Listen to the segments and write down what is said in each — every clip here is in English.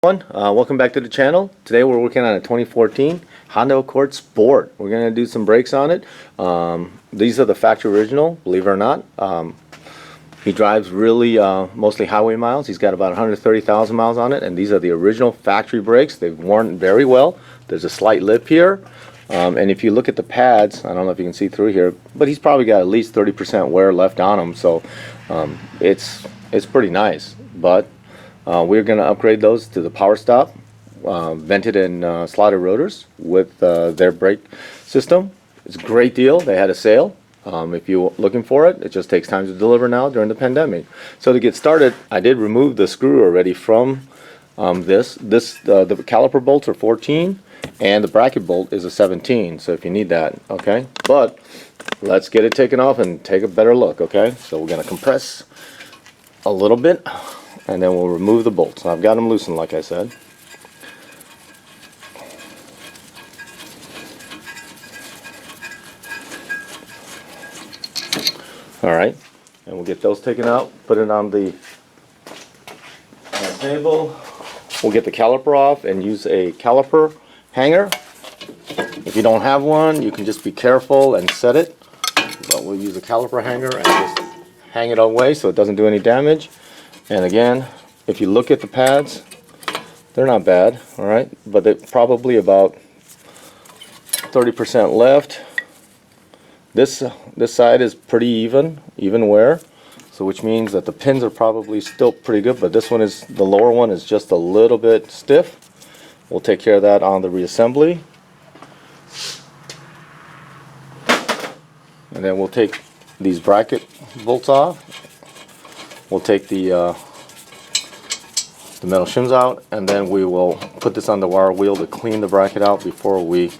Welcome back to the channel. Today we're working on a 2014 Honda Accord Sport. We're going to do some brakes on it. These are the factory original, believe it or not. He drives really mostly highway miles. He's got about 130,000 miles on it, and these are the original factory brakes. They've worn very well. There's a slight lip here, and if you look at the pads, I don't know if you can see through here, but he's probably got at least 30% wear left on them, so it's pretty nice. But we're going to upgrade those to the power stop, vented and slotted rotors with their brake system. It's a great deal. They had a sale. If you're looking for it, it just takes time to deliver now during the pandemic. So to get started, I did remove the screw already from the caliper bolts are 14 and the bracket bolt is a 17, so if you need that, okay? But let's get it taken off and take a better look, okay? So we're going to compress a little bit, and then we'll remove the bolts. I've got them loosened, like I said. Alright, and we'll get those taken out, put it on the table. We'll get the caliper off and use a caliper hanger. If you don't have one, you can just be careful and set it. But we'll use a caliper hanger and just hang it away so it doesn't do any damage. And again, if you look at the pads, they're not bad, alright, but they're probably about 30% left. This side is pretty even wear, so which means that the pins are probably still pretty good, but this one is, the lower one is just a little bit stiff. We'll take care of that on the reassembly. And then we'll take these bracket bolts off. We'll take the metal shims out, and then we will put this on the wire wheel to clean the bracket out before we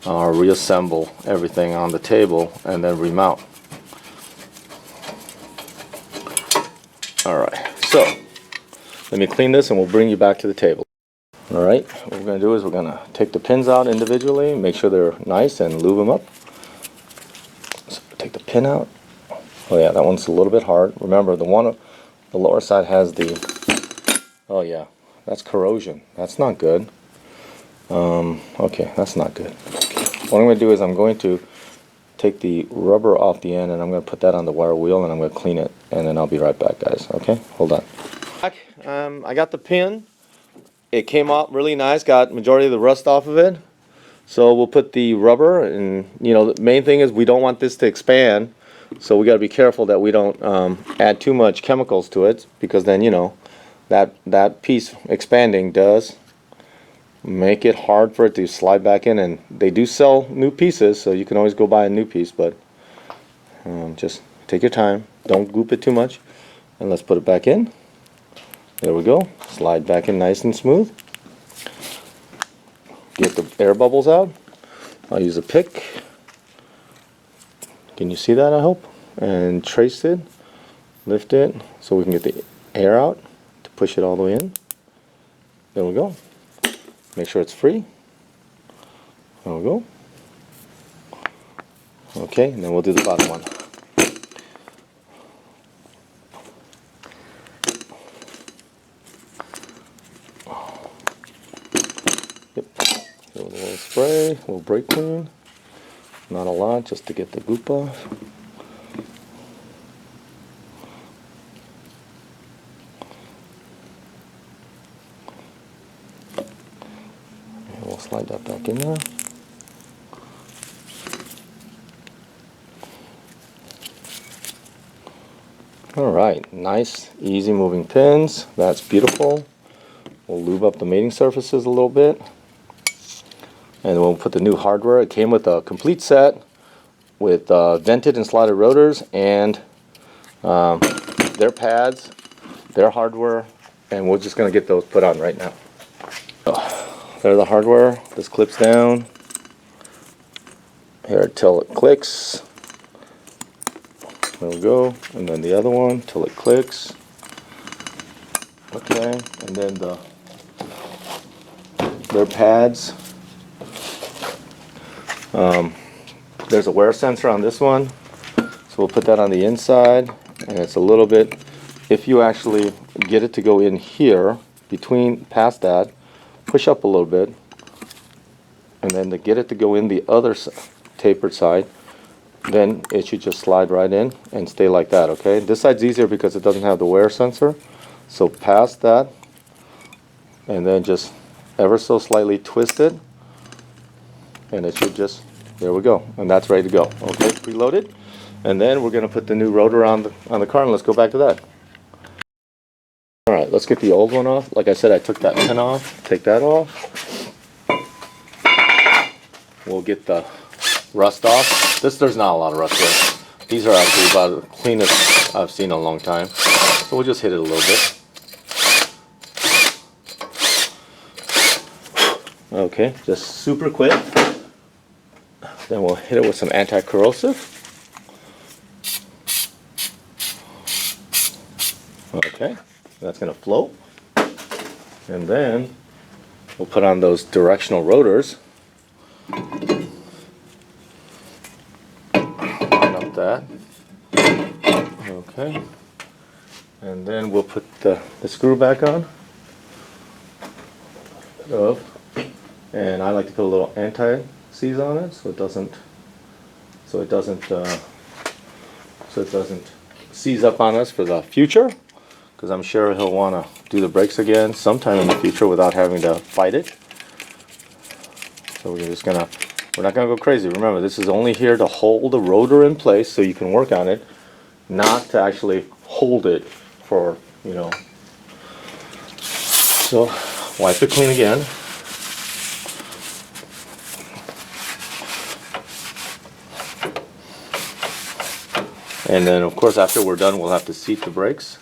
reassemble everything on the table and then remount. Alright, so let me clean this and we'll bring you back to the table. Alright, what we're going to do is we're going to take the pins out individually, make sure they're nice, and lube them up. So take the pin out. Oh yeah, that one's a little bit hard. Remember, the lower side has the, oh yeah, that's corrosion. That's not good. Okay, that's not good. What I'm going to do is I'm going to take the rubber off the end and I'm going to put that on the wire wheel and I'm going to clean it, and then I'll be right back, guys. Okay, hold on. I got the pin. It came out really nice, got majority of the rust off of it. So we'll put the rubber, and you know, the main thing is we don't want this to expand, so we got to be careful that we don't add too much chemicals to it, because then, you know, that piece expanding does make it hard for it to slide back in. And they do sell new pieces, so you can always go buy a new piece, but just take your time, don't goop it too much, and let's put it back in. There we go. Slide back in nice and smooth. Get the air bubbles out. I'll use a pick. Can you see that, I hope? And trace it, lift it so we can get the air out to push it all the way in. There we go. Make sure it's free. There we go. Okay, and then we'll do the bottom one. Yep. So a little spray, a little brake clean. Not a lot, just to get the goop off. And we'll slide that back in there. Alright, nice, easy moving pins. That's beautiful. We'll lube up the mating surfaces a little bit. And then we'll put the new hardware. It came with a complete set with vented and slotted rotors and their pads, their hardware, and we're just going to get those put on right now. There's the hardware. This clips down here till it clicks. There we go. And then the other one till it clicks. Okay, and then their pads. There's a wear sensor on this one, so we'll put that on the inside, and it's a little bit, if you actually get it to go in here, past that, push up a little bit, and then to get it to go in the other tapered side, then it should just slide right in and stay like that, okay? This side's easier because it doesn't have the wear sensor. So past that, and then just ever so slightly twist it, and it should just, there we go, and that's ready to go. Okay, preloaded. And then we're gonna put the new rotor on the car, and let's go back to that. All right, let's get the old one off. Like I said, I took that pin off. Take that off. We'll get the rust off. There's not a lot of rust there. These are actually about the cleanest I've seen in a long time. So we'll just hit it a little bit. Okay, just super quick. Then we'll hit it with some anti-corrosive. Okay, that's gonna float. And then we'll put on those directional rotors. Line up that. Okay. And then we'll put the screw back on. And I like to put a little anti-seize on it so it doesn't seize up on us for the future, because I'm sure he'll want to do the brakes again sometime in the future without having to fight it. So we're not gonna go crazy. Remember, this is only here to hold the rotor in place so you can work on it, not to actually hold it for, you know. So wipe it clean again. And then, of course, after we're done, we'll have to seat the brakes.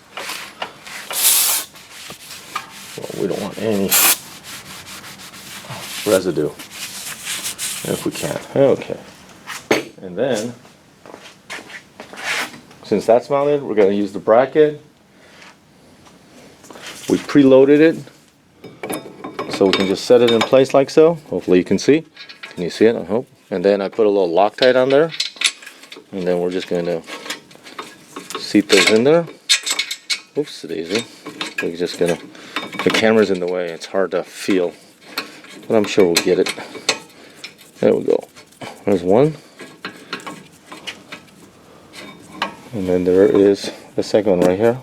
Well, we don't want any residue, if we can. Okay. And then, since that's mounted, we're going to use the bracket. We preloaded it, so we can just set it in place like so. Hopefully you can see. Can you see it? I hope. And then I put a little Loctite on there. And then we're just going to seat those in there. Oops, daisy. We're just gonna, the camera's in the way, it's hard to feel, but I'm sure we'll get it. There we go. There's one. And then there is the second one right here.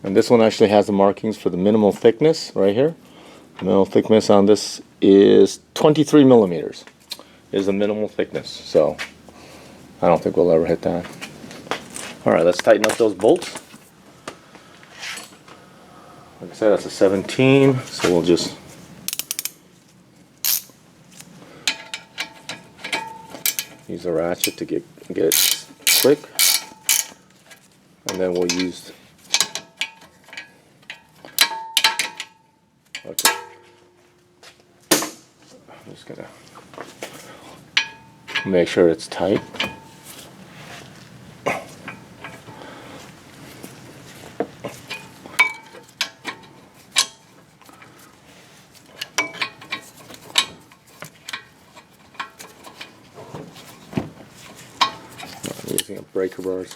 And this one actually has the markings for the minimal thickness right here. The minimal thickness on this is 23 millimeters is the minimal thickness. So I don't think we'll ever hit that. All right, let's tighten up those bolts. Like I said, that's a 17, so we'll just use a ratchet to get it quick. And then we'll use, okay, I'm just gonna make sure it's tight. I'm using a breaker bar. So.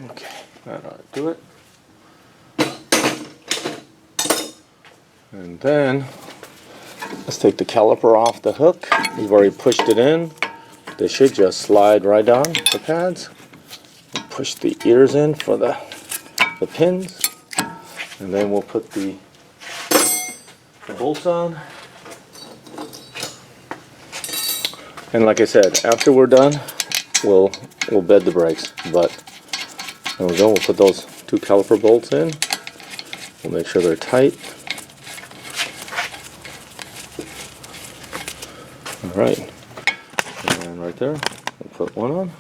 Okay, that ought to do it. And then let's take the caliper off the hook. We've already pushed it in. They should just slide right down the pads. Push the ears in for the pins. And then we'll put the bolts on. And like I said, after we're done, we'll bed the brakes. But there we go, we'll put those two caliper bolts in. We'll make sure they're tight. Alright, and right there, we'll put one on.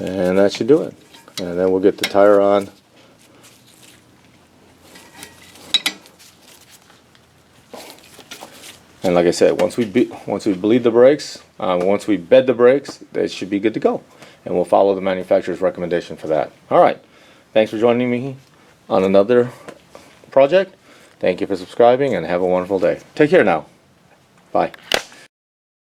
And that should do it. And then we'll get the tire on. And like I said, once we bleed the brakes, once we bed the brakes, they should be good to go. And we'll follow the manufacturer's recommendation for that. All right. Thanks for joining me on another project. Thank you for subscribing and have a wonderful day. Take care now. Bye.